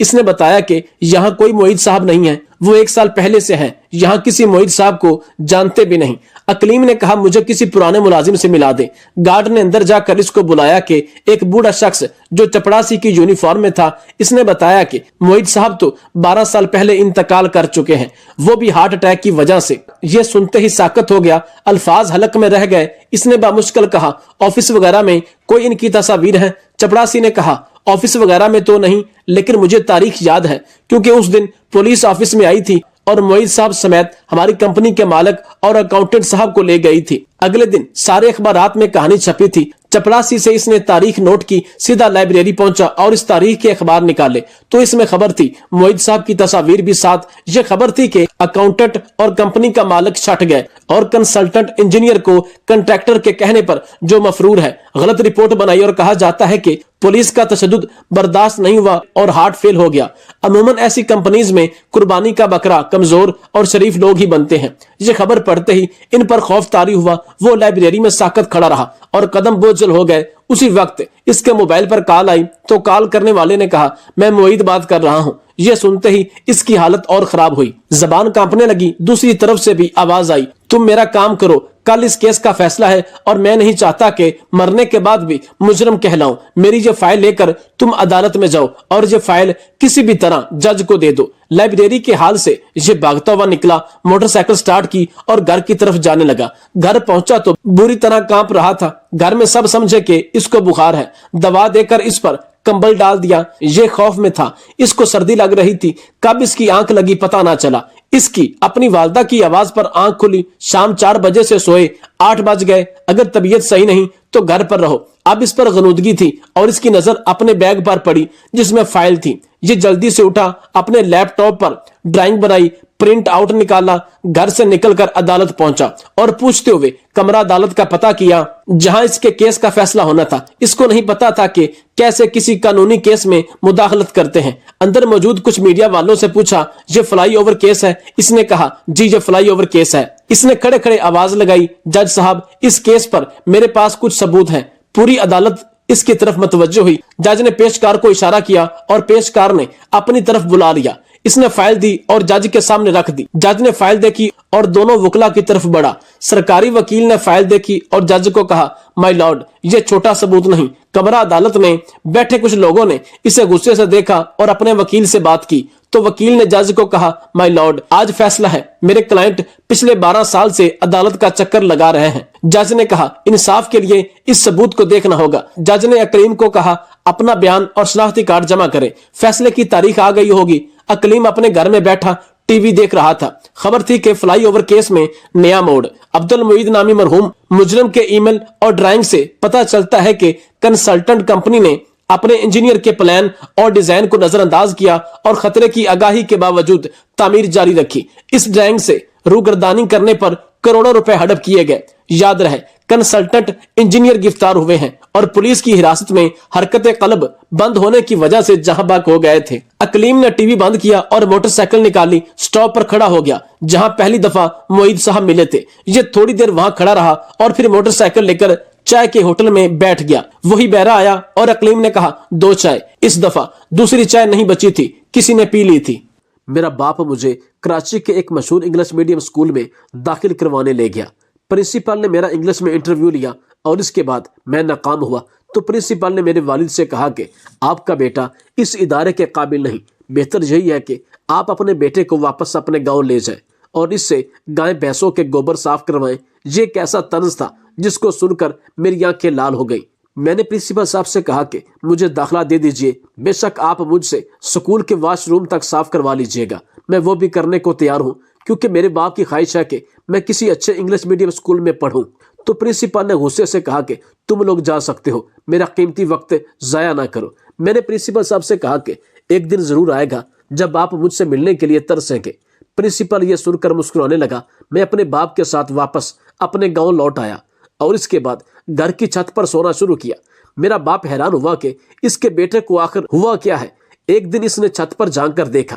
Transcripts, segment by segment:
اس نے بتایا کہ یہاں کوئی معید صاحب نہیں ہے، وہ 1 سال پہلے سے ہیں، یہاں کسی معید صاحب کو جانتے بھی نہیں۔ اکلیم نے کہا مجھے کسی پرانے ملازم سے ملا دے۔ گارڈ نے اندر جا کر اس کو بلایا کہ ایک بوڑھا شخص جو چپڑاسی کی یونیفارم میں تھا، اس نے بتایا کہ معید صاحب تو 12 سال پہلے انتقال کر چکے ہیں، وہ بھی ہارٹ اٹیک کی وجہ سے۔ یہ سنتے ہی ساکت ہو گیا، الفاظ حلق میں رہ گئے۔ اس نے بامشکل کہا آفس وغیرہ میں کوئی ان کی تصاویر ہیں؟ چپڑاسی نے کہا آفس وغیرہ میں تو نہیں، لیکن مجھے تاریخ یاد ہے کیونکہ اس دن پولیس آفس میں آئی تھی اور معید صاحب سمیت ہماری کمپنی کے مالک اور اکاؤنٹنٹ صاحب کو لے گئی تھی۔ اگلے دن سارے اخبارات میں کہانی چھپی تھی۔ چپڑاسی سے اس نے تاریخ نوٹ کی، سیدھا لائبریری پہنچا اور اس تاریخ کے اخبار نکالے تو اس میں خبر تھی، معید صاحب کی تصاویر بھی ساتھ۔ یہ خبر تھی کہ اکاؤنٹنٹ اور کمپنی کا مالک چھٹ گئے اور کنسلٹنٹ انجینئر کو کنٹریکٹر کے کہنے پر جو مفرور ہے غلط رپورٹ بنائی اور کہا جاتا ہے کہ پولیس کا تشدد برداشت نہیں ہوا اور ہارٹ فیل ہو گیا۔ عموماً ایسی کمپنیز میں قربانی کا بکرا کمزور اور شریف لوگ ہی بنتے ہیں۔ یہ خبر پڑھتے ہی ان پر خوف طاری ہوا، وہ لائبریری میں ساکت کھڑا رہا اور قدم بوجھل ہو گئے۔ اسی وقت اس کے موبائل پر کال آئی تو کال کرنے والے نے کہا میں معید بات کر رہا ہوں۔ یہ سنتے ہی اس کی حالت اور خراب ہوئی، زبان کانپنے لگی۔ دوسری طرف سے بھی آواز آئی تم میرا کام کرو، کل اس کیس کا فیصلہ ہے اور میں نہیں چاہتا کہ مرنے کے بعد بھی مجرم کہلاؤں۔ میری یہ فائل لے کر تم عدالت میں جاؤ اور یہ فائل کسی بھی طرح جج کو دے دو۔ لائبریری کے حال سے یہ بھاگتا ہوا نکلا، موٹر سائیکل سٹارٹ کی اور گھر کی طرف جانے لگا۔ گھر پہنچا تو بری طرح کانپ رہا تھا۔ گھر میں سب سمجھے کہ اس کو بخار ہے، دوا دے کر اس پر کمبل ڈال دیا۔ یہ خوف میں تھا، اس کو سردی لگ رہی تھی، کب اس کی آنکھ لگی پتہ نہ چلا۔ اس کی اپنی والدہ کی آواز پر آنکھ کھلی، شام 4 بجے سے سوئے 8 بج گئے، اگر طبیعت صحیح نہیں تو گھر پر رہو۔ اب اس پر غنودگی تھی اور اس کی نظر اپنے بیگ پر پڑی جس میں فائل تھی۔ یہ جلدی سے اٹھا، اپنے لیپ ٹاپ پر ڈرائنگ بنائی، پرنٹ آؤٹ نکالا، گھر سے نکل کر عدالت پہنچا اور پوچھتے ہوئے کمرہ عدالت کا پتہ کیا جہاں اس کے کیس کا فیصلہ ہونا تھا۔ اس کو نہیں پتا تھا کہ کیسے کسی قانونی کیس میں مداخلت کرتے ہیں۔ اندر موجود کچھ میڈیا والوں سے پوچھا یہ فلائی اوور کیس ہے؟ اس نے کہا جی یہ فلائی اوور کیس ہے۔ اس نے کھڑے کھڑے آواز لگائی جج صاحب اس کیس پر میرے پاس کچھ ثبوت ہیں۔ پوری عدالت اس کی طرف متوجہ ہوئی۔ جج نے پیشکار کو اشارہ کیا اور پیشکار نے اپنی طرف بلا لیا۔ اس نے فائل دی اور جج کے سامنے رکھ دی۔ جج نے فائل دیکھی اور دونوں وکلا کی طرف بڑھا۔ سرکاری وکیل نے فائل دیکھی اور جج کو کہا مائی لارڈ یہ چھوٹا ثبوت نہیں۔ کمرہ عدالت میں بیٹھے کچھ لوگوں نے اسے غصے سے دیکھا اور اپنے وکیل سے بات کی تو وکیل نے جج کو کہا مائی لارڈ آج فیصلہ ہے، میرے کلائنٹ پچھلے 12 سال سے عدالت کا چکر لگا رہے ہیں۔ جج نے کہا انصاف کے لیے اس ثبوت کو دیکھنا ہوگا۔ جج نے اکلیم کو کہا اپنا بیان اور شناختی کارڈ جمع کرے، فیصلے کی تاریخ آ گئی ہوگی۔ اکلیم اپنے گھر میں بیٹھا ٹی وی دیکھ رہا تھا۔ خبر تھی کہ فلائی اوور کیس میں نیا موڑ۔ عبد المعید نامی مرحوم مجرم کے ای میل اور ڈرائنگ سے پتہ چلتا ہے کہ کنسلٹنٹ کمپنی نے اپنے انجینئر کے پلان اور ڈیزائن کو نظر انداز کیا اور خطرے کی آگاہی کے باوجود تعمیر جاری رکھی۔ اس ڈرائنگ سے روگردانی کرنے پر کروڑوں روپے ہڑپ کیے گئے۔ یاد رہے کنسلٹنٹ انجینئر گرفتار ہوئے ہیں اور پولیس کی حراست میں حرکت قلب بند ہونے کی وجہ سے جہاں بحق ہو گئے تھے۔ اکلیم نے ٹی وی بند کیا اور موٹر سائیکل نکالی، سٹاپ پر کھڑا ہو گیا جہاں پہلی دفعہ معید صاحب ملے تھے۔ یہ تھوڑی دیر وہاں کھڑا رہا اور پھر موٹر سائیکل لے کر چائے کے ہوٹل میں بیٹھ گیا۔ وہی بہرا آیا اور اکلیم نے کہا 2 چائے۔ اس دفعہ دوسری چائے نہیں بچی تھی، کسی نے پی لی تھی۔ میرا باپ مجھے کراچی کے ایک مشہور انگلش میڈیم اسکول میں داخل کروانے لے گیا۔ پرنسپل نے میرا انگلش میں انٹرویو لیا اور اس کے بعد میں ناکام ہوا تو پرنسپل نے میرے والد سے کہا کہ آپ کا بیٹا اس ادارے کے قابل نہیں، بہتر یہی ہے کہ آپ اپنے بیٹے کو واپس اپنے گاؤں لے جائیں اور اس سے گائے بھینسوں کے گوبر صاف کروائیں۔ یہ ایک ایسا طنز تھا جس کو سن کر میری آنکھیں لال ہو گئی۔ میں نے پرنسپل صاحب سے کہا کہ مجھے داخلہ دے دیجئے، بے شک آپ مجھ سے سکول کے واش روم تک صاف کروا لیجئے گا، میں وہ بھی کرنے کو تیار ہوں کیونکہ میرے باپ کی خواہش ہے کہ میں کسی اچھے انگلش میڈیم اسکول میں پڑھوں۔ تو پرنسپل نے غصے سے کہا کہ تم لوگ جا سکتے ہو، میرا قیمتی وقت ضائع نہ کرو۔ میں نے پرنسپل صاحب سے کہا کہ ایک دن ضرور آئے گا جب آپ مجھ سے ملنے کے لیے ترسیں گے۔ پرنسپل یہ سن کر مسکرانے لگا۔ میں اپنے باپ کے ساتھ واپس اپنے گاؤں لوٹ آیا اور اس کے بعد گھر کی چھت پر سونا شروع کیا۔ میرا باپ حیران ہوا کہ اس کے بیٹے کو آخر ہوا کیا ہے۔ ایک دن اس نے چھت پر جھانک کر دیکھا،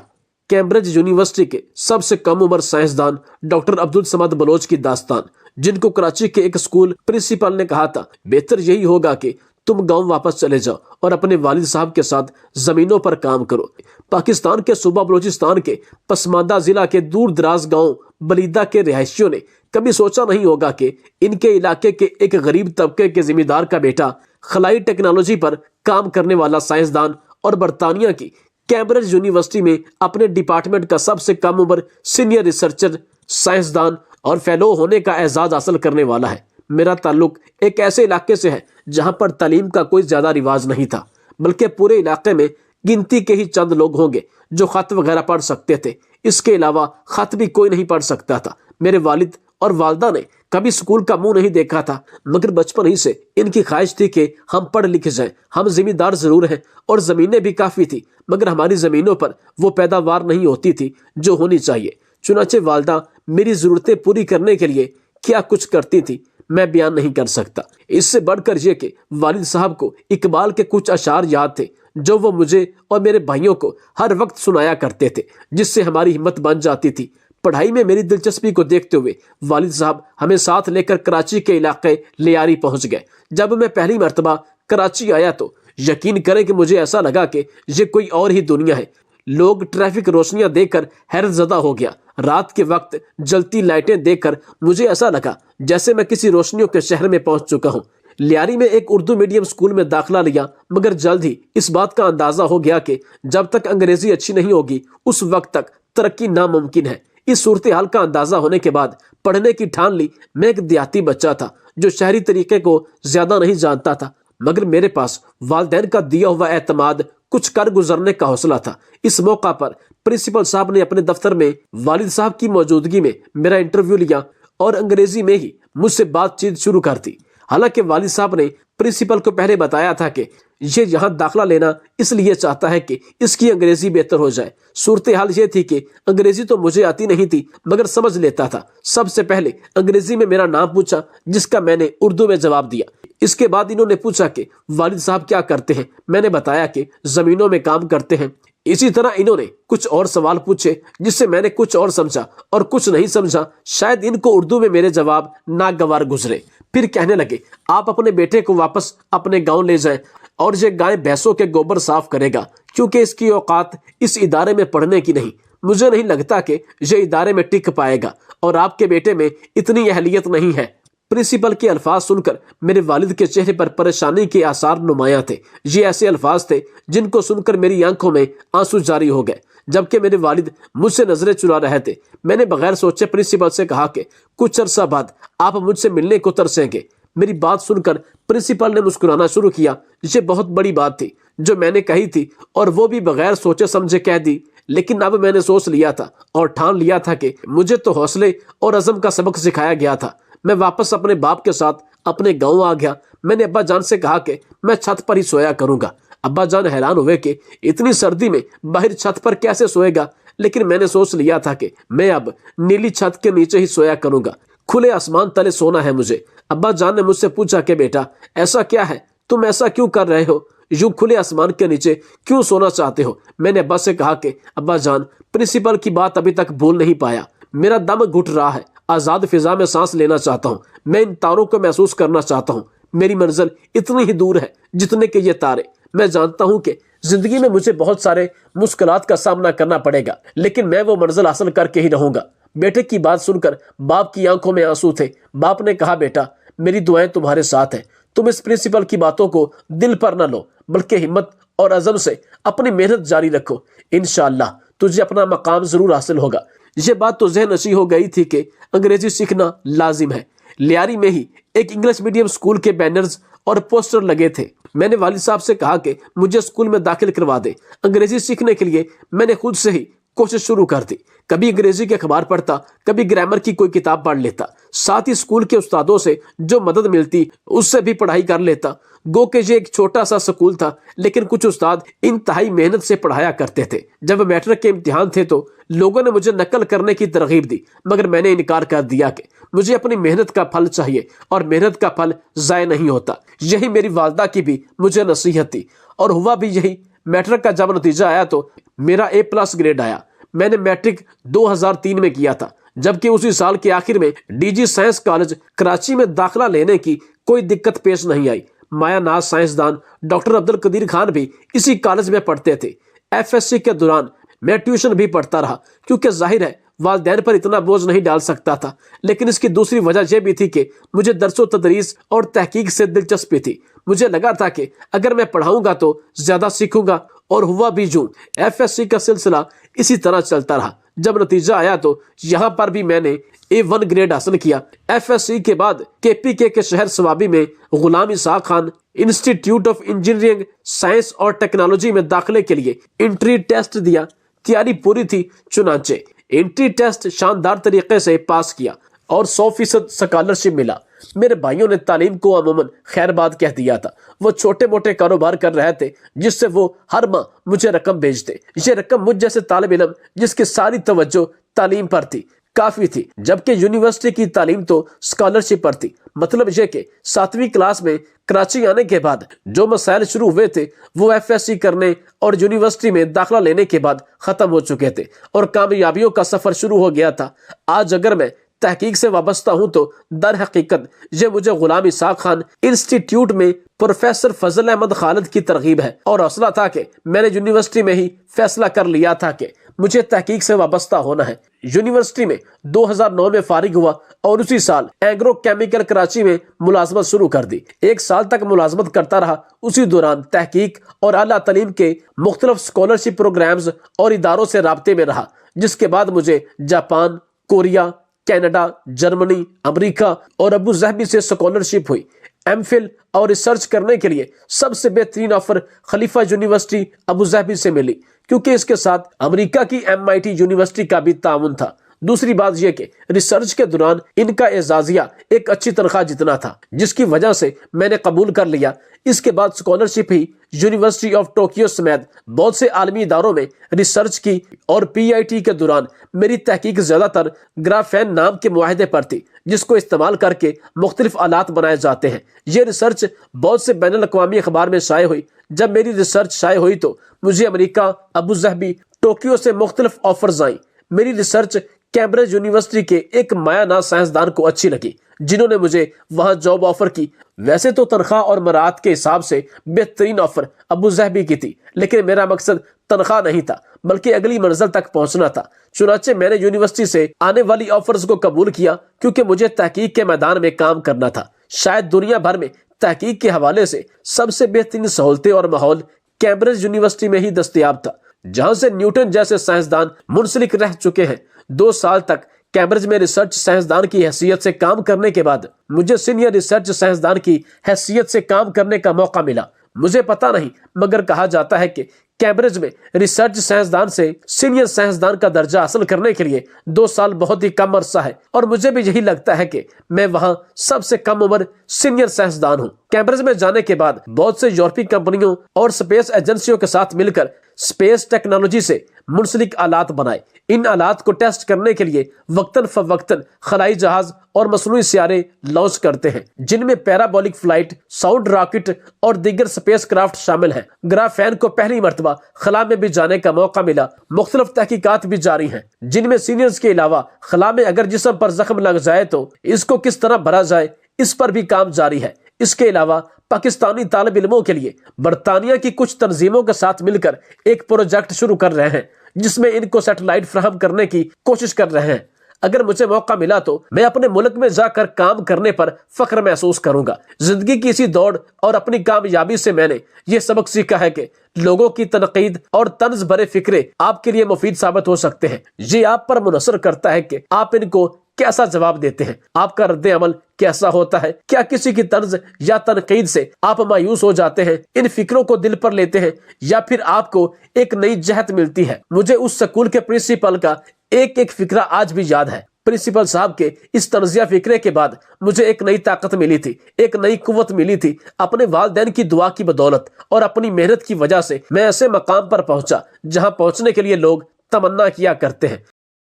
کیمبرج یونیورسٹی کے سب سے کم عمر سائنسدان ڈاکٹر عبدالصمد بلوچ کی داستان، جن کو کراچی کے ایک اسکول پرنسپل نے کہا تھا بہتر یہی ہوگا کہ تم گاؤں واپس چلے جاؤ اور اپنے والد صاحب کے ساتھ زمینوں پر کام کرو۔ پاکستان کے صوبہ بلوچستان کے پسماندہ ضلع کے دور دراز گاؤں بلیدہ کے رہائشیوں نے کبھی سوچا نہیں ہوگا کہ ان کے علاقے کے ایک غریب طبقے کے ذمہ دار کا بیٹا خلائی ٹیکنالوجی پر کام کرنے والا سائنسدان اور برطانیہ کی کیمبرج یونیورسٹی میں اپنے ڈپارٹمنٹ کا سب سے کم عمر سینئر ریسرچر، سائنسدان اور فیلو ہونے کا اعزاز حاصل کرنے والا ہے۔ میرا تعلق ایک ایسے علاقے سے ہے جہاں پر تعلیم کا کوئی زیادہ رواج نہیں تھا، بلکہ پورے علاقے میں گنتی کے ہی چند لوگ ہوں گے جو خط وغیرہ پڑھ سکتے تھے۔ اس کے علاوہ خط بھی کوئی نہیں پڑھ سکتا تھا۔ میرے والد اور والدہ نے کبھی سکول کا منہ نہیں دیکھا تھا، مگر بچپن ہی سے ان کی خواہش تھی کہ ہم پڑھ لکھ جائیں۔ ہم ذمہ دار ضرور ہیں اور زمینیں بھی کافی تھی، مگر ہماری زمینوں پر وہ پیداوار نہیں ہوتی تھی جو ہونی چاہیے۔ چنانچہ والدہ میری ضرورتیں پوری کرنے کے لیے کیا کچھ کرتی تھی میں بیان نہیں کر سکتا۔ اس سے بڑھ کر یہ کہ والد صاحب کو اقبال کے کچھ اشعار یاد تھے جو وہ مجھے اور میرے بھائیوں کو ہر وقت سنایا کرتے تھے، جس سے ہماری ہمت بن جاتی تھی۔ پڑھائی میں میری دلچسپی کو دیکھتے ہوئے والد صاحب ہمیں ساتھ لے کر کراچی کے علاقے لیاری پہنچ گئے۔ جب میں پہلی مرتبہ کراچی آیا تو یقین کریں کہ مجھے ایسا لگا کہ یہ کوئی اور ہی دنیا ہے۔ لوگ ٹریفک روشنیاں دیکھ کر حیرت زدہ ہو گیا۔ رات کے وقت جلتی لائٹیں دیکھ کر مجھے ایسا لگا جیسے میں کسی روشنیوں کے شہر میں پہنچ چکا ہوں۔ لیاری میں ایک اردو میڈیم سکول میں داخلہ لیا، مگر جلد ہی اس بات کا اندازہ ہو گیا کہ جب تک انگریزی اچھی نہیں ہوگی اس وقت تک ترقی ناممکن ہے۔ اس صورتحال کا اندازہ ہونے کے بعد پڑھنے کی ٹھان لی۔ میں ایک دیہاتی بچہ تھا جو شہری طریقے کو زیادہ نہیں جانتا تھا، مگر میرے پاس والدین کا دیا ہوا اعتماد کچھ کر گزرنے کا حوصلہ تھا۔ اس موقع پر پرنسپل صاحب نے اپنے دفتر میں والد صاحب کی موجودگی میں میرا انٹرویو لیا اور انگریزی میں ہی مجھ سے بات چیت شروع کر دی۔ حالانکہ والد صاحب نے پرنسپل کو پہلے بتایا تھا کہ یہ یہاں داخلہ لینا اس لیے چاہتا ہے کہ اس کی انگریزی بہتر ہو جائے۔ صورتحال یہ تھی کہ انگریزی تو مجھے آتی نہیں تھی، مگر سمجھ لیتا تھا۔ سب سے پہلے انگریزی میں میرا نام پوچھا، جس کا میں نے اردو میں جواب دیا۔ اس کے بعد انہوں نے پوچھا کہ والد صاحب کیا کرتے ہیں۔ میں نے بتایا کہ زمینوں میں کام کرتے ہیں۔ اسی طرح انہوں نے کچھ اور سوال پوچھے جس سے میں نے کچھ اور سمجھا اور کچھ نہیں سمجھا۔ شاید ان کو اردو میں میرے جواب ناگوار گزرے۔ پھر کہنے لگے، آپ اپنے بیٹے کو واپس اپنے گاؤں لے جائیں اور یہ گائے بھینسوں کے گوبر صاف کرے گا، کیونکہ اس کی اوقات اس ادارے میں پڑھنے کی نہیں۔ مجھے نہیں لگتا کہ یہ ادارے میں ٹک پائے گا اور آپ کے بیٹے میں اتنی اہلیت نہیں ہے۔ پرنسپل کے الفاظ سن کر میرے والد کے چہرے پر پریشانی کے آثار نمایاں تھے۔ یہ ایسے الفاظ تھے جن کو سن کر میری آنکھوں میں آنسو جاری ہو گئے، جبکہ میرے والد مجھ سے نظریں چرا رہے تھے۔ میں نے بغیر سوچے پرنسپل سے کہا کہ کچھ عرصہ بعد آپ مجھ سے ملنے کو ترسیں گے۔ میری بات سن کر پرنسپل نے مسکرانا شروع کیا۔ یہ بہت بڑی بات تھی جو میں نے کہی تھی، اور وہ بھی بغیر سوچے سمجھے کہہ دی۔ لیکن اب میں نے سوچ لیا تھا اور ٹھان لیا تھا کہ مجھے تو حوصلے اور عزم کا سبق سکھایا گیا تھا۔ میں واپس اپنے باپ کے ساتھ اپنے گاؤں آ گیا۔ میں نے ابا جان سے کہا کہ میں چھت پر ہی سویا کروں گا۔ ابا جان حیران ہوئے کہ اتنی سردی میں باہر چھت پر کیسے سوئے گا، لیکن میں نے سوچ لیا تھا کہ میں اب نیلی چھت کے نیچے ہی سویا کروں گا۔ کھلے آسمان تلے سونا ہے مجھے۔ ابا جان نے مجھ سے پوچھا کہ بیٹا ایسا کیا ہے، تم ایسا کیوں کر رہے ہو، یوں کھلے آسمان کے نیچے کیوں سونا چاہتے ہو؟ میں نے ابا سے کہا کہ ابا جان، پرنسپل کی بات ابھی تک بھول نہیں پایا۔ میرا دم گھٹ رہا ہے، آزاد فضا میں سانس لینا چاہتا ہوں۔ میں ان تاروں کو محسوس کرنا چاہتا ہوں۔ میری منزل اتنی ہی دور ہے جتنے کہ یہ تارے۔ میں جانتا ہوں کہ زندگی میں مجھے بہت سارے مشکلات کا سامنا کرنا پڑے گا، لیکن میں وہ منزل حاصل کر کے ہی رہوں گا۔ بیٹے کی بات سن کر باپ کی آنکھوں میں آنسو تھے۔ باپ نے کہا، بیٹا میری دعائیں تمہارے ساتھ ہیں۔ تم اس پرنسپل کی باتوں کو دل پر نہ لو، بلکہ ہمت اور عزم سے اپنی محنت جاری رکھو۔ انشاءاللہ تجھے اپنا مقام ضرور حاصل ہوگا۔ یہ بات تو ذہن نشیں ہو گئی تھی کہ انگریزی سیکھنا لازم ہے۔ لیاری میں ہی ایک انگلش میڈیم سکول کے بینرز اور پوسٹر لگے تھے۔ میں نے والد صاحب سے کہا کہ مجھے سکول میں داخل کروا دے۔ انگریزی سیکھنے کے لیے میں نے خود سے ہی کوشش شروع کر دی۔ کبھی انگریزی کے اخبار پڑھتا، کبھی گرامر کی کوئی کتاب پڑھ لیتا، ساتھ ہی اسکول کے استادوں سے جو مدد ملتی اس سے بھی پڑھائی کر لیتا۔ گو کہ یہ ایک چھوٹا سا سکول تھا، لیکن کچھ استاد انتہائی محنت سے پڑھایا کرتے تھے۔ جب میٹرک کے امتحان تھے تو لوگوں نے مجھے نقل کرنے کی ترغیب دی، مگر میں نے انکار کر دیا کہ مجھے اپنی محنت کا پھل چاہیے اور محنت کا پھل ضائع نہیں ہوتا۔ یہی میری والدہ کی بھی مجھے نصیحت تھی، اور ہوا بھی یہی۔ میٹرک کا جب نتیجہ آیا تو میرا A+ گریڈ آیا۔ میں نے میٹرک 2003 میں کیا تھا، جبکہ اسی سال کے آخر میں DG سائنس کالج کراچی میں داخلہ لینے کی کوئی دقت پیش نہیں آئی۔ مایا ناز سائنسدان ڈاکٹر عبد القدیر خان بھی اسی کالج میں پڑھتے تھے۔ FSC کے دوران میں ٹیوشن بھی پڑھتا رہا، کیونکہ ظاہر ہے والدین پر اتنا بوجھ نہیں ڈال سکتا تھا، لیکن اس کی دوسری وجہ یہ بھی تھی کہ مجھے درس و تدریس اور تحقیق سے دلچسپی تھی۔ مجھے لگا تھا کہ اگر میں پڑھاؤں گا تو زیادہ سیکھوں گا، اور ہوا بھی یوں۔ FSC کا سلسلہ اسی طرح چلتا رہا۔ جب نتیجہ آیا تو یہاں پر بھی میں نے A1 گریڈ حاصل کیا۔ FSC کے بعد KPK کے شہر سوابی میں Ghulam Ishaq Khan institute of engineering science اور ٹیکنالوجی میں داخلے کے لیے انٹری ٹیسٹ دیا۔ تیاری پوری تھی، چنانچہ انٹری ٹیسٹ شاندار طریقے سے پاس کیا اور 100% اسکالرشپ ملا۔ میرے بھائیوں نے تعلیم کو عموماً خیر بات کہہ دیا تھا۔ وہ چھوٹے موٹے کاروبار کر رہے تھے جس سے وہ ہر ماہ مجھے رقم بھیجتے۔ یہ رقم مجھ جیسے طالب علم جس کی ساری توجہ تعلیم پر تھی کافی تھی، جبکہ یونیورسٹی کی تعلیم تو اسکالرشپ پر تھی۔ مطلب یہ کہ 7ویں کلاس میں کراچی آنے کے بعد جو مسائل شروع ہوئے تھے وہ FSC کرنے اور یونیورسٹی میں داخلہ لینے کے بعد ختم ہو چکے تھے اور کامیابیوں کا سفر شروع ہو گیا تھا۔ آج اگر میں تحقیق سے وابستہ ہوں تو در حقیقت یہ مجھے غلام اسحاق خان انسٹیٹیوٹ میں پروفیسر فضل احمد خالد کی ترغیب ہے اور حوصلہ تھا کہ میں نے یونیورسٹی میں ہی فیصلہ کر لیا تھا کہ مجھے تحقیق سے وابستہ ہونا ہے۔ یونیورسٹی میں 2009 میں فارغ ہوا اور اسی سال ایگرو کیمیکل کراچی میں ملازمت شروع کر دی۔ 1 سال تک ملازمت کرتا رہا۔ اسی دوران تحقیق اور اعلیٰ تعلیم کے مختلف اسکالرشپ پروگرامز اور اداروں سے رابطے میں رہا، جس کے بعد مجھے جاپان، کوریا، کینیڈا، جرمنی، امریکہ اور ابو ظہبی سے اسکالرشپ ہوئی۔ MPhil اور ریسرچ کرنے کے لیے سب سے بہترین آفر خلیفہ یونیورسٹی ابو ظہبی سے ملی، کیونکہ اس کے ساتھ امریکہ کی MIT یونیورسٹی کا بھی تعاون تھا۔ دوسری بات یہ کہ ریسرچ کے دوران ان کا اعزازیہ ایک اچھی تنخواہ جتنا تھا، جس کی وجہ سے میں نے قبول کر لیا۔ اس کے بعد scholarship he university of Tokyo سمیت بہت سے عالمی اداروں میں ریسرچ کی، اور PIT کے دوران میری تحقیق زیادہ تر گرافین نام کے معاہدے پر تھی، جس کو استعمال کر کے مختلف آلات بنائے جاتے ہیں۔ یہ ریسرچ بہت سے بین الاقوامی اخبار میں شائع ہوئی۔ جب میری ریسرچ شائع ہوئی تو مجھے امریکہ، ابو ظہبی، ٹوکیو سے مختلف آفرز آئیں۔ میری ریسرچ کیمبرج یونیورسٹی کے ایک مایا ناز سائنسدان کو اچھی لگی، جنہوں نے مجھے وہاں جاب آفر کی۔ ویسے تو تنخواہ اور مراعات کے حساب سے بہترین آفر ابو ظہبی کی تھی، لیکن میرا مقصد تنخواہ نہیں تھا بلکہ اگلی منزل تک پہنچنا تھا۔ چنانچہ میں نے یونیورسٹی سے آنے والی آفرز کو قبول کیا، کیونکہ مجھے تحقیق کے میدان میں کام کرنا تھا۔ شاید دنیا بھر میں تحقیق کے حوالے سے سب سے بہترین سہولتیں اور ماحول کیمبرج یونیورسٹی میں ہی دستیاب تھا، جہاں سے نیوٹن جیسے سائنسدان منسلک رہ چکے ہیں۔ 2 سال تک کیمبرج میں ریسرچ سائنسدان کی حیثیت سے کام کرنے کے بعد مجھے سینئر ریسرچ سائنسدان کی حیثیت سے کام کرنے کا موقع ملا۔ مجھے پتا نہیں، مگر کہا جاتا ہے کہ کیمبرج میں ریسرچ سائنسدان سے سینئر سائنسدان کا درجہ حاصل کرنے کے لیے 2 سال بہت ہی کم عرصہ ہے، اور مجھے بھی یہی لگتا ہے کہ میں وہاں سب سے کم عمر سینئر سائنسدان ہوں۔ کیمبرج میں جانے کے بعد بہت سے یورپی کمپنیوں اور اسپیس ایجنسیوں کے ساتھ مل کر اسپیس ٹیکنالوجی سے منسلک آلات بنائے۔ ان آلات کو ٹیسٹ کرنے کے لیے وقتاً فوقتاً خلائی جہاز اور مصنوعی سیارے لانچ کرتے ہیں، جن میں پیرابولک فلائٹ، ساؤنڈ راکٹ اور دیگر اسپیس کرافٹ شامل ہیں۔ گرافین کو پہلی مرتبہ خلا میں بھی جانے کا موقع ملا۔ مختلف تحقیقات بھی جاری ہیں، جن میں سینئرز کے علاوہ خلا میں اگر جسم پر زخم لگ جائے تو اس کو کس طرح بھرا جائے، اس پر بھی کام جاری ہے۔ اس کے علاوہ پاکستانی طالب علموں کے لیے برطانیہ کی کچھ تنظیموں کے ساتھ مل کر ایک پروجیکٹ شروع کر رہے ہیں، جس میں ان کو سیٹلائٹ فراہم کرنے کی کوشش کر رہے ہیں۔ اگر مجھے موقع ملا تو میں اپنے ملک میں جا کر کام کرنے پر فخر محسوس کروں گا۔ زندگی کی اسی دوڑ اور اپنی کامیابی سے میں نے یہ سبق سیکھا ہے کہ لوگوں کی تنقید اور طنز بھرے فکرے آپ کے لیے مفید ثابت ہو سکتے ہیں۔ یہ آپ پر منحصر کرتا ہے کہ آپ ان کو کیسا جواب دیتے ہیں، آپ کا رد عمل کیسا ہوتا ہے۔ کیا کسی کی طنز یا تنقید سے آپ مایوس ہو جاتے ہیں، ان فکروں کو دل پر لیتے ہیں، یا پھر آپ کو ایک نئی جہت ملتی ہے؟ مجھے اس سکول کے پرنسپل کا ایک فکرہ آج بھی یاد ہے۔ پرنسپل صاحب کے اس طنزیہ فکرے کے بعد مجھے ایک نئی طاقت ملی تھی، ایک نئی قوت ملی تھی۔ اپنے والدین کی دعا کی بدولت اور اپنی محنت کی وجہ سے میں ایسے مقام پر پہنچا جہاں پہنچنے کے لیے لوگ تمنا کیا کرتے ہیں۔